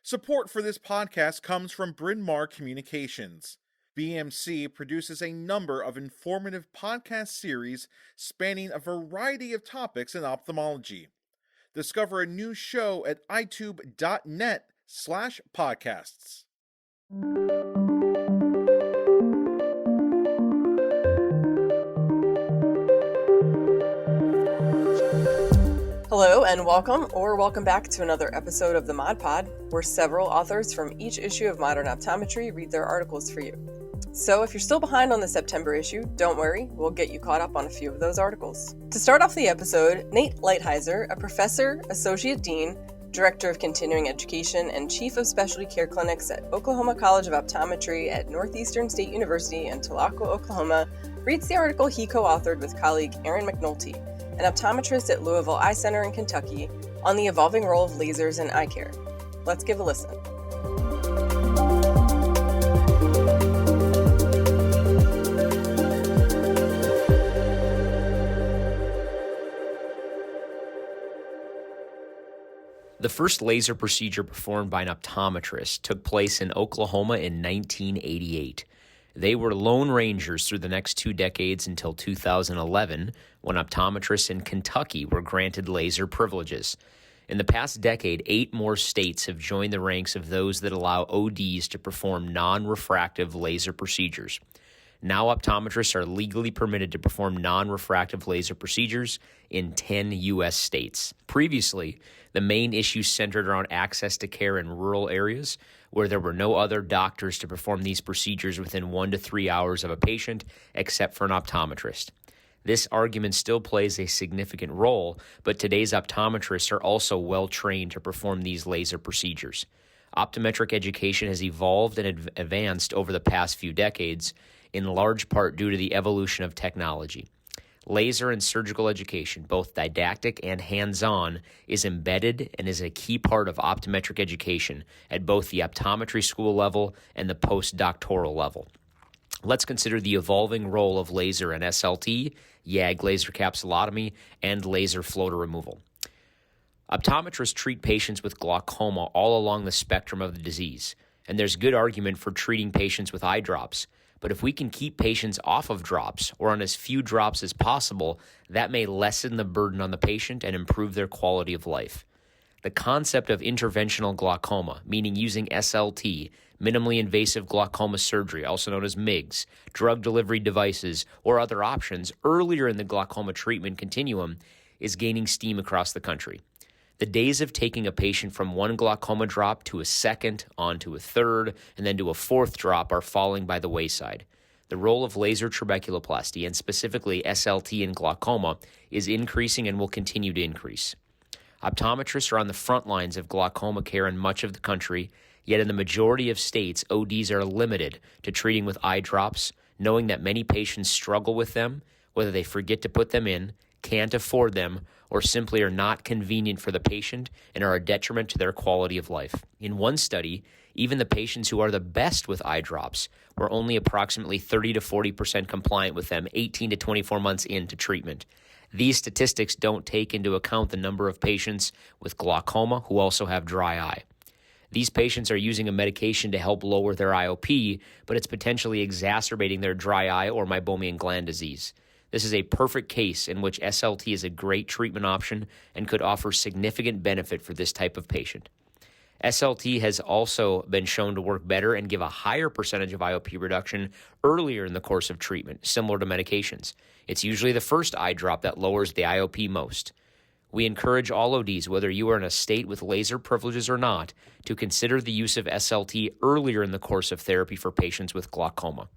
Support for this podcast comes from Bryn Mawr Communications. BMC produces a number of informative podcast series spanning a variety of topics in ophthalmology. Discover a new show at itube.net/podcasts. Hello and welcome back to another episode of the Mod Pod, where several authors from each issue of Modern Optometry read their articles for you. So if you're still behind on the September issue, don't worry, we'll get you caught up on a few of those articles. To start off the episode, Nate Lighthizer, a professor, associate dean, director of continuing education, and chief of specialty care clinics at Oklahoma College of Optometry at Northeastern State University in Tulacqua, Oklahoma, reads the article he co-authored with colleague Aaron McNulty, an optometrist at Louisville Eye Center in Kentucky, on the evolving role of lasers in eye care. Let's give a listen. The first laser procedure performed by an optometrist took place in Oklahoma in 1988. They were lone rangers through the next 2 decades until 2011, when optometrists in Kentucky were granted laser privileges. In the past decade, 8 more states have joined the ranks of those that allow ODs to perform non-refractive laser procedures. Now optometrists are legally permitted to perform non-refractive laser procedures in 10 U.S. states. Previously, the main issue centered around access to care in rural areas where there were no other doctors to perform these procedures within 1 to 3 hours of a patient except for an optometrist. This argument still plays a significant role, but today's optometrists are also well trained to perform these laser procedures. Optometric education has evolved and advanced over the past few decades, in large part due to the evolution of technology. Laser and surgical education, both didactic and hands-on, is embedded and is a key part of optometric education at both the optometry school level and the postdoctoral level. Let's consider the evolving role of laser in SLT, YAG laser capsulotomy, and laser floater removal. Optometrists treat patients with glaucoma all along the spectrum of the disease, and there's good argument for treating patients with eye drops. But if we can keep patients off of drops or on as few drops as possible, that may lessen the burden on the patient and improve their quality of life. The concept of interventional glaucoma, meaning using SLT, minimally invasive glaucoma surgery, also known as MIGS, drug delivery devices, or other options earlier in the glaucoma treatment continuum, is gaining steam across the country. The days of taking a patient from one glaucoma drop to a second, on to a third, and then to a fourth drop are falling by the wayside. The role of laser trabeculoplasty, and specifically SLT in glaucoma, is increasing and will continue to increase. Optometrists are on the front lines of glaucoma care in much of the country, yet in the majority of states, ODs are limited to treating with eye drops, knowing that many patients struggle with them, whether they forget to put them in, can't afford them, or simply are not convenient for the patient and are a detriment to their quality of life. In one study, even the patients who are the best with eye drops were only approximately 30 to 40% compliant with them 18 to 24 months into treatment. These statistics don't take into account the number of patients with glaucoma who also have dry eye. These patients are using a medication to help lower their IOP, but it's potentially exacerbating their dry eye or meibomian gland disease. This is a perfect case in which SLT is a great treatment option and could offer significant benefit for this type of patient. SLT has also been shown to work better and give a higher percentage of IOP reduction earlier in the course of treatment, similar to medications. It's usually the first eye drop that lowers the IOP most. We encourage all ODs, whether you are in a state with laser privileges or not, to consider the use of SLT earlier in the course of therapy for patients with glaucoma.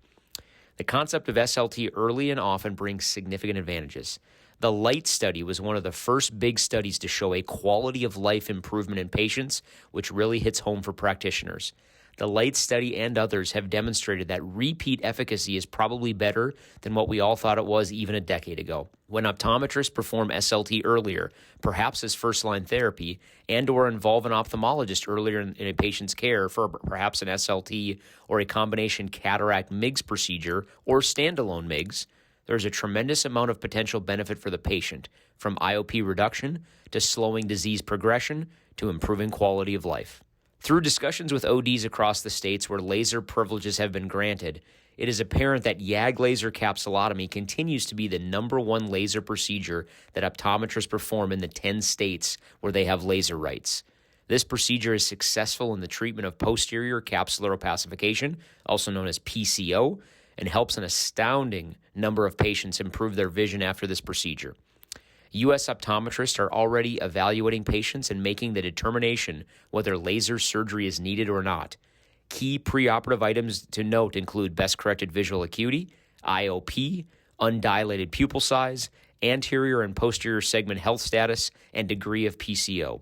The concept of SLT early and often brings significant advantages. The LIGHT study was one of the first big studies to show a quality of life improvement in patients, which really hits home for practitioners. The LIGHT study and others have demonstrated that repeat efficacy is probably better than what we all thought it was even a decade ago. When optometrists perform SLT earlier, perhaps as first-line therapy, and or involve an ophthalmologist earlier in a patient's care for perhaps an SLT or a combination cataract MIGS procedure or standalone MIGS, there's a tremendous amount of potential benefit for the patient, from IOP reduction to slowing disease progression to improving quality of life. Through discussions with ODs across the states where laser privileges have been granted, it is apparent that YAG laser capsulotomy continues to be the number one laser procedure that optometrists perform in the 10 states where they have laser rights. This procedure is successful in the treatment of posterior capsular opacification, also known as PCO, and helps an astounding number of patients improve their vision after this procedure. U.S. optometrists are already evaluating patients and making the determination whether laser surgery is needed or not. Key preoperative items to note include best corrected visual acuity, IOP, undilated pupil size, anterior and posterior segment health status, and degree of PCO.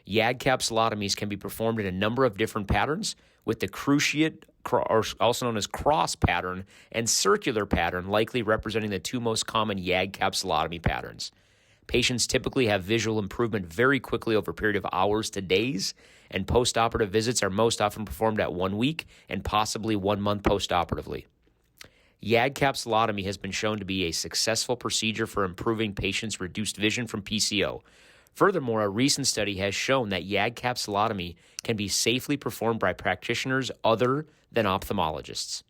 YAG capsulotomies can be performed in a number of different patterns, with the cruciate, or also known as cross pattern, and circular pattern likely representing the two most common YAG capsulotomy patterns. Patients typically have visual improvement very quickly over a period of hours to days, and postoperative visits are most often performed at 1 week and possibly 1 month postoperatively. YAG capsulotomy has been shown to be a successful procedure for improving patients' reduced vision from PCO. Furthermore, a recent study has shown that YAG capsulotomy can be safely performed by practitioners other than ophthalmologists.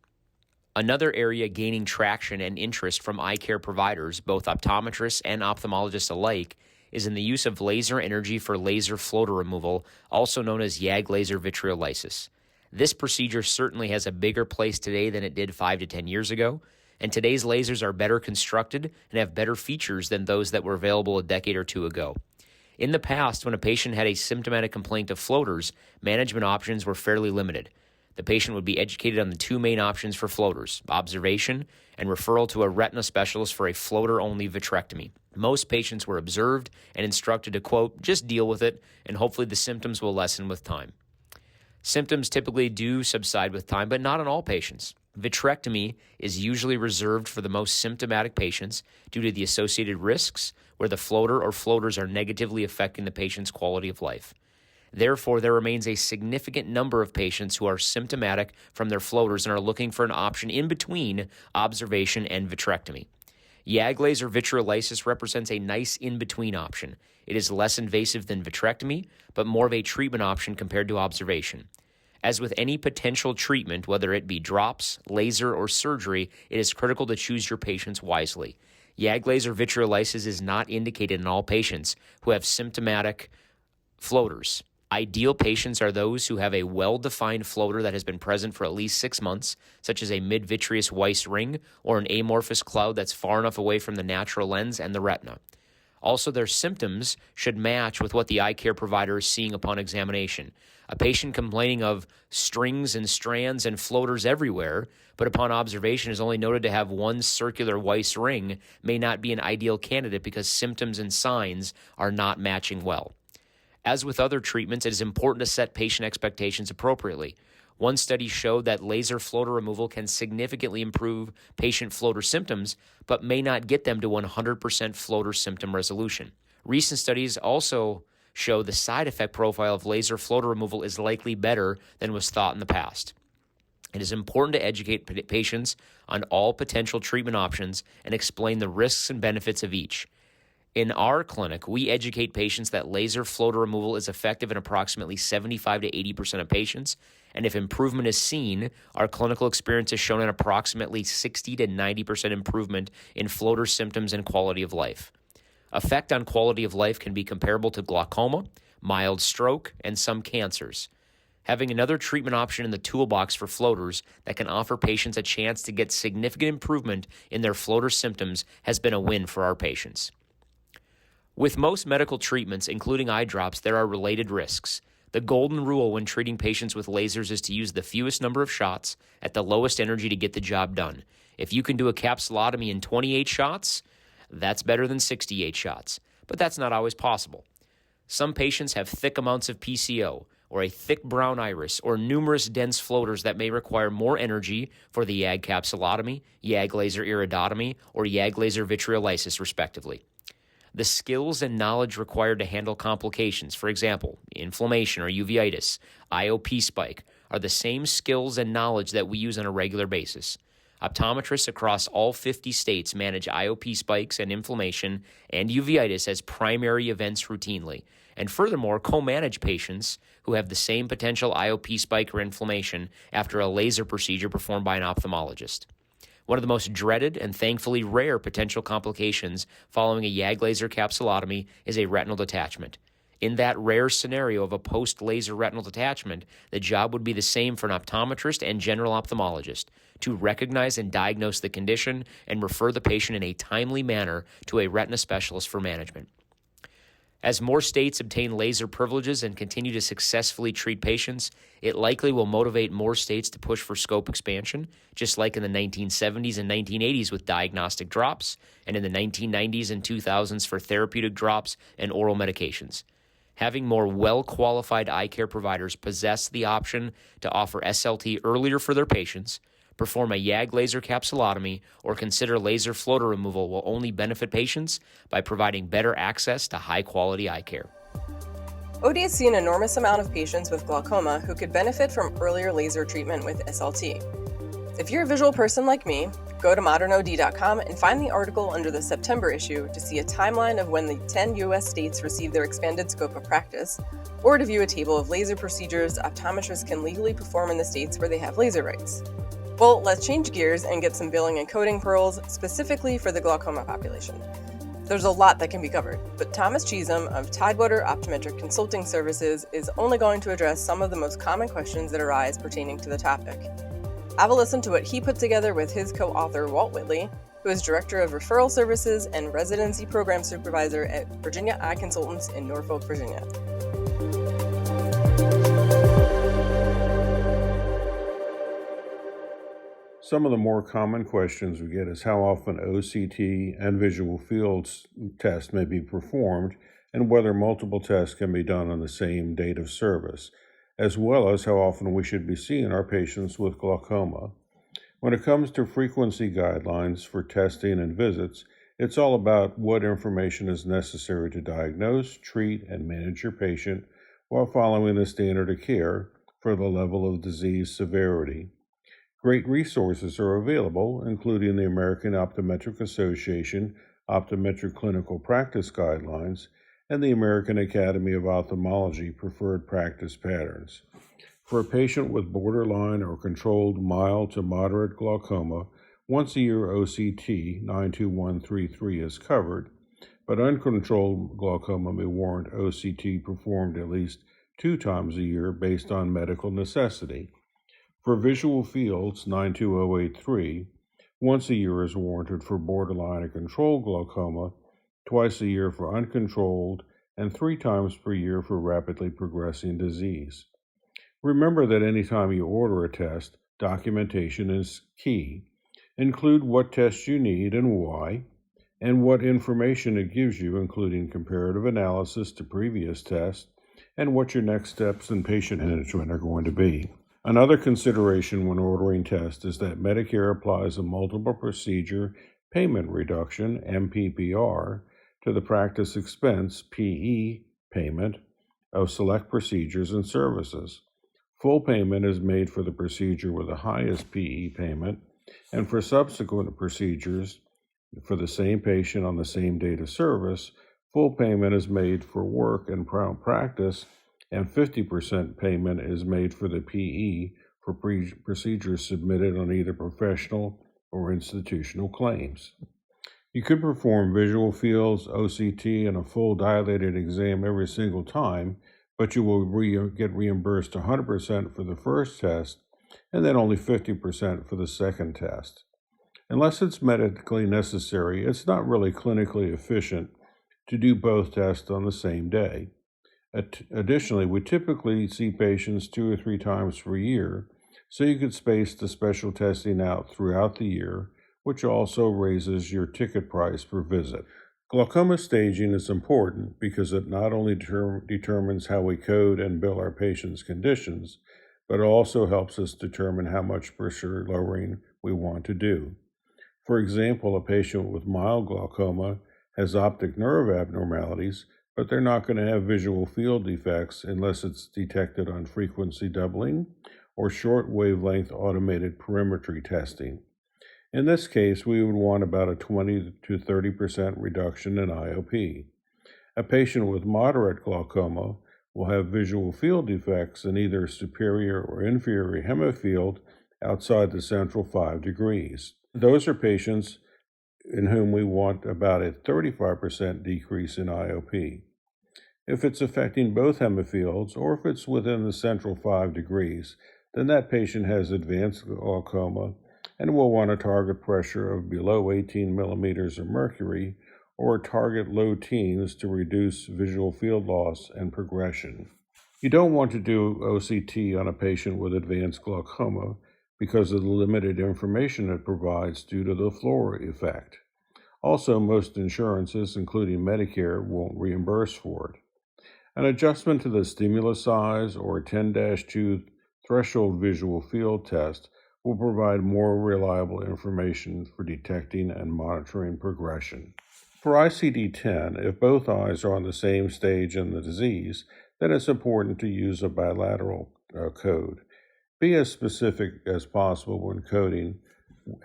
Another area gaining traction and interest from eye care providers, both optometrists and ophthalmologists alike, is in the use of laser energy for laser floater removal, also known as YAG laser vitreolysis. This procedure certainly has a bigger place today than it did 5 to 10 years ago, and today's lasers are better constructed and have better features than those that were available a decade or two ago. In the past, when a patient had a symptomatic complaint of floaters, management options were fairly limited. The patient would be educated on the two main options for floaters, observation and referral to a retina specialist for a floater-only vitrectomy. Most patients were observed and instructed to, quote, just deal with it, and hopefully the symptoms will lessen with time. Symptoms typically do subside with time, but not in all patients. Vitrectomy is usually reserved for the most symptomatic patients due to the associated risks where the floater or floaters are negatively affecting the patient's quality of life. Therefore, there remains a significant number of patients who are symptomatic from their floaters and are looking for an option in between observation and vitrectomy. YAG laser vitreolysis represents a nice in-between option. It is less invasive than vitrectomy, but more of a treatment option compared to observation. As with any potential treatment, whether it be drops, laser, or surgery, it is critical to choose your patients wisely. YAG laser vitreolysis is not indicated in all patients who have symptomatic floaters. Ideal patients are those who have a well-defined floater that has been present for at least 6 months, such as a mid-vitreous Weiss ring or an amorphous cloud that's far enough away from the natural lens and the retina. Also, their symptoms should match with what the eye care provider is seeing upon examination. A patient complaining of strings and strands and floaters everywhere, but upon observation is only noted to have one circular Weiss ring, may not be an ideal candidate because symptoms and signs are not matching well. As with other treatments, it is important to set patient expectations appropriately. One study showed that laser floater removal can significantly improve patient floater symptoms, but may not get them to 100% floater symptom resolution. Recent studies also show the side effect profile of laser floater removal is likely better than was thought in the past. It is important to educate patients on all potential treatment options and explain the risks and benefits of each. In our clinic, we educate patients that laser floater removal is effective in approximately 75 to 80% of patients, and if improvement is seen, our clinical experience has shown an approximately 60 to 90% improvement in floater symptoms and quality of life. Effect on quality of life can be comparable to glaucoma, mild stroke, and some cancers. Having another treatment option in the toolbox for floaters that can offer patients a chance to get significant improvement in their floater symptoms has been a win for our patients. With most medical treatments, including eye drops, there are related risks. The golden rule when treating patients with lasers is to use the fewest number of shots at the lowest energy to get the job done. If you can do a capsulotomy in 28 shots, that's better than 68 shots, but that's not always possible. Some patients have thick amounts of PCO, or a thick brown iris, or numerous dense floaters that may require more energy for the YAG capsulotomy, YAG laser iridotomy, or YAG laser vitreolysis, respectively. The skills and knowledge required to handle complications, for example, inflammation or uveitis, IOP spike, are the same skills and knowledge that we use on a regular basis. Optometrists across all 50 states manage IOP spikes and inflammation and uveitis as primary events routinely. and furthermore, co-manage patients who have the same potential IOP spike or inflammation after a laser procedure performed by an ophthalmologist. One of the most dreaded and thankfully rare potential complications following a YAG laser capsulotomy is a retinal detachment. In that rare scenario of a post-laser retinal detachment, the job would be the same for an optometrist and general ophthalmologist to recognize and diagnose the condition and refer the patient in a timely manner to a retina specialist for management. As more states obtain laser privileges and continue to successfully treat patients, it likely will motivate more states to push for scope expansion, just like in the 1970s and 1980s with diagnostic drops, and in the 1990s and 2000s for therapeutic drops and oral medications. Having more well-qualified eye care providers possess the option to offer SLT earlier for their patients, perform a YAG laser capsulotomy, or consider laser floater removal will only benefit patients by providing better access to high-quality eye care. ODs see an enormous amount of patients with glaucoma who could benefit from earlier laser treatment with SLT. If you're a visual person like me, go to modernod.com and find the article under the September issue to see a timeline of when the 10 U.S. states receive their expanded scope of practice, or to view a table of laser procedures optometrists can legally perform in the states where they have laser rights. Well, let's change gears and get some billing and coding pearls specifically for the glaucoma population. There's a lot that can be covered, but Thomas Cheezum of Tidewater Optometric Consulting Services is only going to address some of the most common questions that arise pertaining to the topic. Have a listen to what he put together with his co-author Walt Whitley, who is Director of Referral Services and Residency Program Supervisor at Virginia Eye Consultants in Norfolk, Virginia. Some of the more common questions we get is how often OCT and visual fields tests may be performed and whether multiple tests can be done on the same date of service, as well as how often we should be seeing our patients with glaucoma. When it comes to frequency guidelines for testing and visits, it's all about what information is necessary to diagnose, treat, and manage your patient while following the standard of care for the level of disease severity. Great resources are available, including the American Optometric Association Optometric Clinical Practice Guidelines and the American Academy of Ophthalmology Preferred Practice Patterns. For a patient with borderline or controlled mild to moderate glaucoma, once-a-year OCT 92133 is covered, but uncontrolled glaucoma may warrant OCT performed at least 2 times a year based on medical necessity. For visual fields 92083, once a year is warranted for borderline and controlled glaucoma, twice a year for uncontrolled, and 3 times per year for rapidly progressing disease. Remember that anytime you order a test, documentation is key. Include what tests you need and why, and what information it gives you, including comparative analysis to previous tests, and what your next steps in patient management are going to be. Another consideration when ordering tests is that Medicare applies a multiple procedure payment reduction, MPPR, to the practice expense, PE, payment of select procedures and services. Full payment is made for the procedure with the highest PE payment, and for subsequent procedures for the same patient on the same date of service, full payment is made for work and practice, and 50% payment is made for the PE for procedures submitted on either professional or institutional claims. You could perform visual fields, OCT, and a full dilated exam every single time, but you will get reimbursed 100% for the first test and then only 50% for the second test. Unless it's medically necessary, it's not really clinically efficient to do both tests on the same day. Additionally, we typically see patients 2 or 3 times per year, so you could space the special testing out throughout the year, which also raises your ticket price per visit. Glaucoma staging is important because it not only determines how we code and bill our patients' conditions, but it also helps us determine how much pressure lowering we want to do. For example, a patient with mild glaucoma has optic nerve abnormalities, but they're not going to have visual field defects unless it's detected on frequency doubling or short wavelength automated perimetry testing. In this case, we would want about a 20 to 30% reduction in IOP. A patient with moderate glaucoma will have visual field defects in either superior or inferior hemifield outside the central 5 degrees. Those are patients in whom we want about a 35% decrease in IOP. If it's affecting both hemifields, or if it's within the central 5 degrees, then that patient has advanced glaucoma and will want a target pressure of below 18 millimeters of mercury, or target low teens to reduce visual field loss and progression. You don't want to do OCT on a patient with advanced glaucoma because of the limited information it provides due to the fluoro effect. Also, most insurances, including Medicare, won't reimburse for it. An adjustment to the stimulus size or 10-2 threshold visual field test will provide more reliable information for detecting and monitoring progression. For ICD-10, if both eyes are on the same stage in the disease, then it's important to use a bilateral code. Be as specific as possible when coding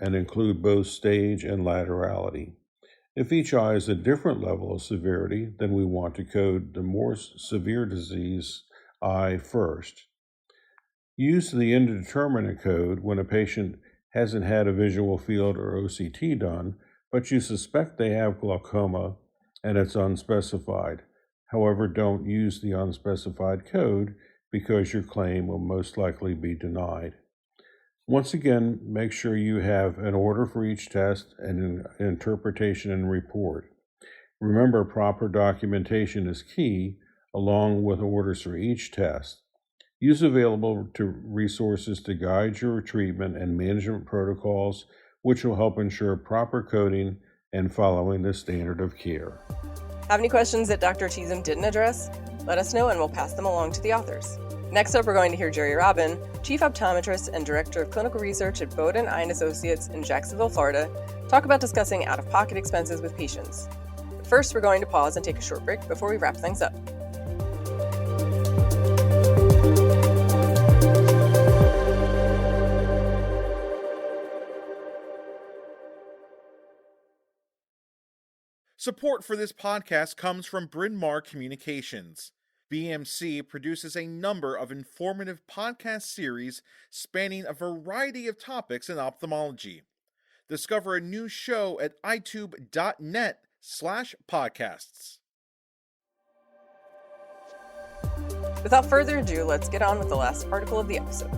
and include both stage and laterality. If each eye is a different level of severity, then we want to code the more severe disease eye first. Use the indeterminate code when a patient hasn't had a visual field or OCT done, but you suspect they have glaucoma and it's unspecified. However, don't use the unspecified code because your claim will most likely be denied. Once again, make sure you have an order for each test and an interpretation and report. Remember, proper documentation is key, along with orders for each test. Use available resources to guide your treatment and management protocols, which will help ensure proper coding and following the standard of care. Have any questions that Dr. Cheezum didn't address? Let us know and we'll pass them along to the authors. Next up, we're going to hear Jerry Robben, Chief Optometrist and Director of Clinical Research at Bowden Eye & Associates in Jacksonville, Florida, talk about discussing out-of-pocket expenses with patients. But first, we're going to pause and take a short break before we wrap things up. Support for this podcast comes from Bryn Mawr Communications. BMC produces a number of informative podcast series spanning a variety of topics in ophthalmology. Discover a new show at itube.net/podcasts. Without further ado, let's get on with the last article of the episode.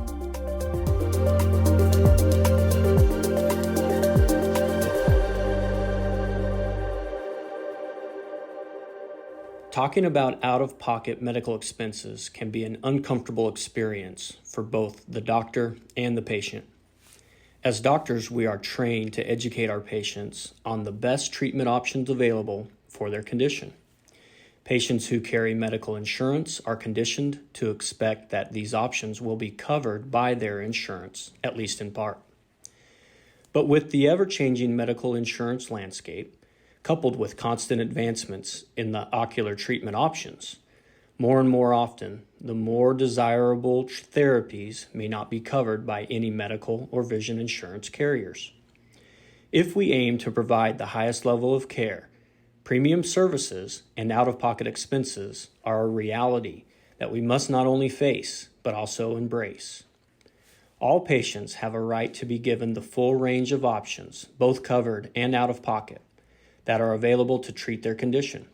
Talking about out-of-pocket medical expenses can be an uncomfortable experience for both the doctor and the patient. As doctors, we are trained to educate our patients on the best treatment options available for their condition. Patients who carry medical insurance are conditioned to expect that these options will be covered by their insurance, at least in part. But with the ever-changing medical insurance landscape, coupled with constant advancements in the ocular treatment options, more and more often, the more desirable therapies may not be covered by any medical or vision insurance carriers. If we aim to provide the highest level of care, premium services and out-of-pocket expenses are a reality that we must not only face, but also embrace. All patients have a right to be given the full range of options, both covered and out-of-pocket, that are available to treat their condition.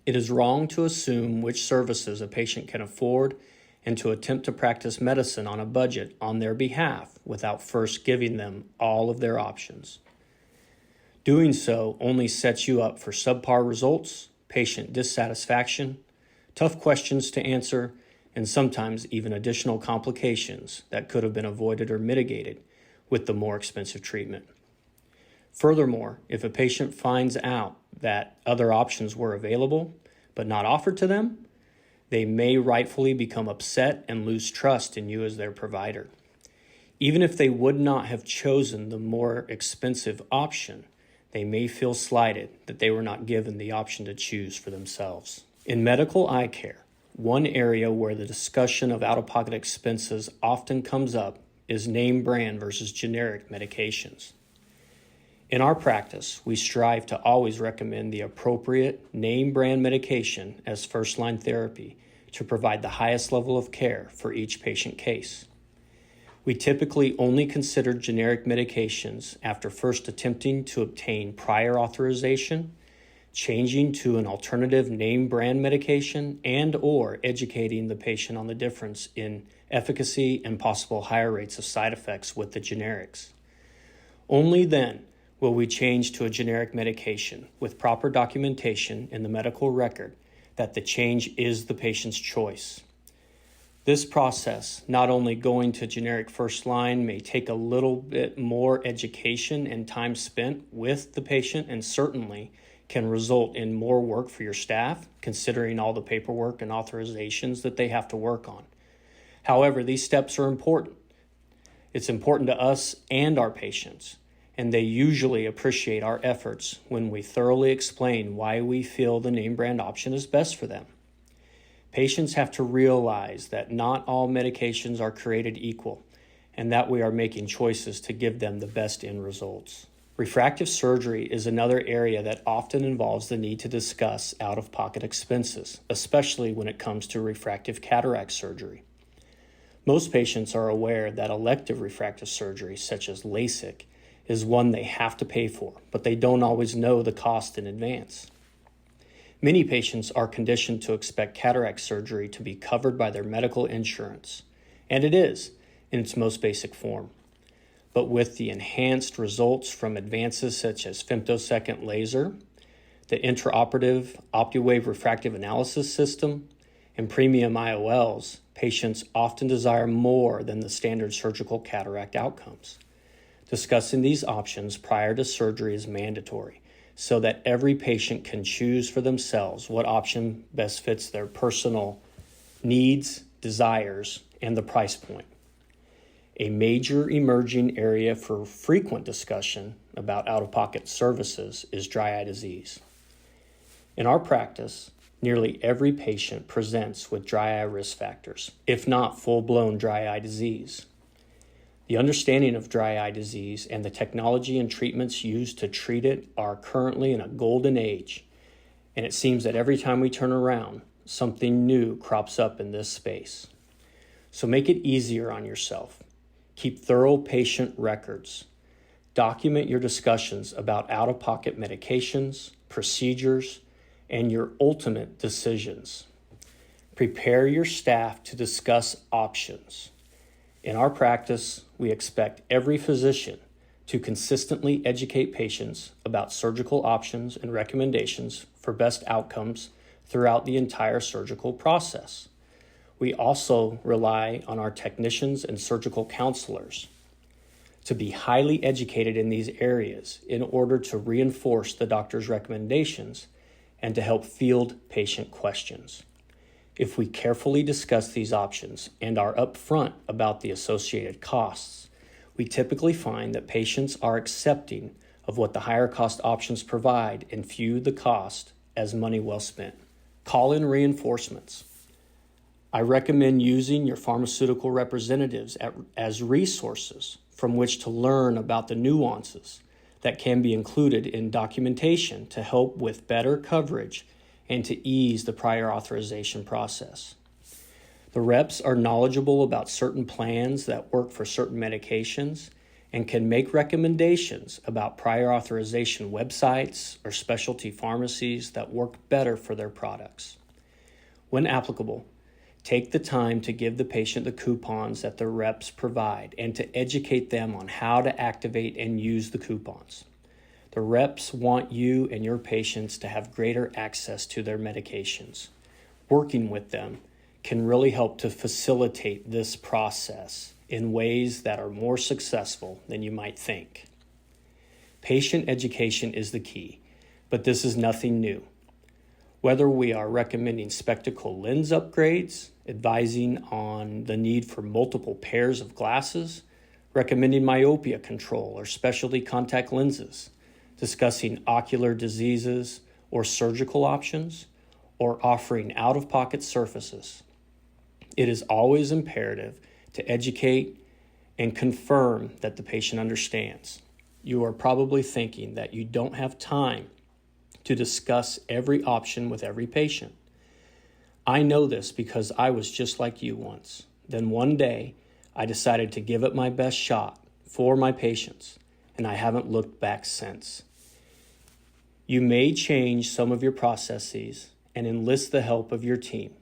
It is wrong to assume which services a patient can afford and to attempt to practice medicine on a budget on their behalf without first giving them all of their options. Doing so only sets you up for subpar results, patient dissatisfaction, tough questions to answer, and sometimes even additional complications that could have been avoided or mitigated with the more expensive treatment. Furthermore, if a patient finds out that other options were available but not offered to them, they may rightfully become upset and lose trust in you as their provider. Even if they would not have chosen the more expensive option, they may feel slighted that they were not given the option to choose for themselves. In medical eye care, one area where the discussion of out-of-pocket expenses often comes up is name brand versus generic medications. In our practice, we strive to always recommend the appropriate name brand medication as first-line therapy to provide the highest level of care for each patient case. We typically only consider generic medications after first attempting to obtain prior authorization, changing to an alternative name brand medication, and/or educating the patient on the difference in efficacy and possible higher rates of side effects with the generics. Only then will we change to a generic medication with proper documentation in the medical record that the change is the patient's choice. This process, not only going to generic first line, may take a little bit more education and time spent with the patient, and certainly can result in more work for your staff, considering all the paperwork and authorizations that they have to work on. However, these steps are important. It's important to us and our patients, and they usually appreciate our efforts when we thoroughly explain why we feel the name brand option is best for them. Patients have to realize that not all medications are created equal, and that we are making choices to give them the best end results. Refractive surgery is another area that often involves the need to discuss out-of-pocket expenses, especially when it comes to refractive cataract surgery. Most patients are aware that elective refractive surgery, such as LASIK, is one they have to pay for, but they don't always know the cost in advance. Many patients are conditioned to expect cataract surgery to be covered by their medical insurance, and it is in its most basic form. But with the enhanced results from advances such as femtosecond laser, the intraoperative OptiWave refractive analysis system, and premium IOLs, patients often desire more than the standard surgical cataract outcomes. Discussing these options prior to surgery is mandatory so that every patient can choose for themselves what option best fits their personal needs, desires, and the price point. A major emerging area for frequent discussion about out-of-pocket services is dry eye disease. In our practice, nearly every patient presents with dry eye risk factors, if not full-blown dry eye disease. The understanding of dry eye disease and the technology and treatments used to treat it are currently in a golden age, and it seems that every time we turn around, something new crops up in this space. So make it easier on yourself. Keep thorough patient records. Document your discussions about out-of-pocket medications, procedures, and your ultimate decisions. Prepare your staff to discuss options. In our practice, we expect every physician to consistently educate patients about surgical options and recommendations for best outcomes throughout the entire surgical process. We also rely on our technicians and surgical counselors to be highly educated in these areas in order to reinforce the doctor's recommendations and to help field patient questions. If we carefully discuss these options and are upfront about the associated costs, we typically find that patients are accepting of what the higher cost options provide and view the cost as money well spent. Call in reinforcements. I recommend using your pharmaceutical representatives as resources from which to learn about the nuances that can be included in documentation to help with better coverage and to ease the prior authorization process. The reps are knowledgeable about certain plans that work for certain medications and can make recommendations about prior authorization websites or specialty pharmacies that work better for their products. When applicable, take the time to give the patient the coupons that the reps provide and to educate them on how to activate and use the coupons. The reps want you and your patients to have greater access to their medications. Working with them can really help to facilitate this process in ways that are more successful than you might think. Patient education is the key, but this is nothing new. Whether we are recommending spectacle lens upgrades, advising on the need for multiple pairs of glasses, recommending myopia control or specialty contact lenses, discussing ocular diseases or surgical options, or offering out-of-pocket services, it is always imperative to educate and confirm that the patient understands. you are probably thinking that you don't have time to discuss every option with every patient. I know this because I was just like you once. Then one day, I decided to give it my best shot for my patients, and I haven't looked back since. You may change some of your processes and enlist the help of your team.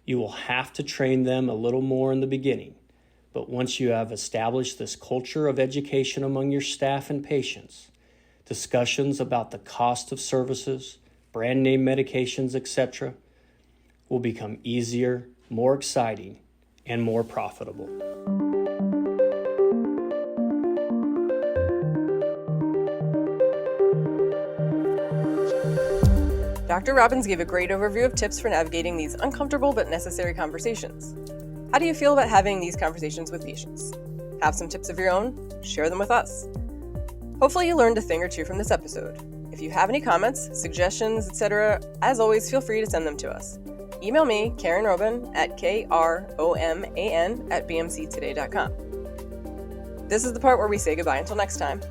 You will have to train them a little more in the beginning, but once you have established this culture of education among your staff and patients, discussions about the cost of services, brand name medications, etc., will become easier, more exciting, and more profitable. Dr. Robbins gave a great overview of tips for navigating these uncomfortable but necessary conversations. How do you feel about having these conversations with patients? Have some tips of your own? Share them with us. Hopefully you learned a thing or two from this episode. If you have any comments, suggestions, etc., as always, feel free to send them to us. Email me, Karen Robben, at KROMAN@bmctoday.com. This is the part where we say goodbye until next time.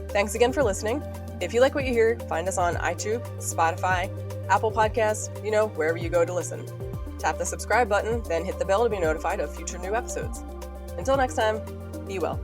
Thanks again for listening. If you like what you hear, find us on iTunes, Spotify, Apple Podcasts, wherever you go to listen. Tap the subscribe button, then hit the bell to be notified of future new episodes. Until next time, be well.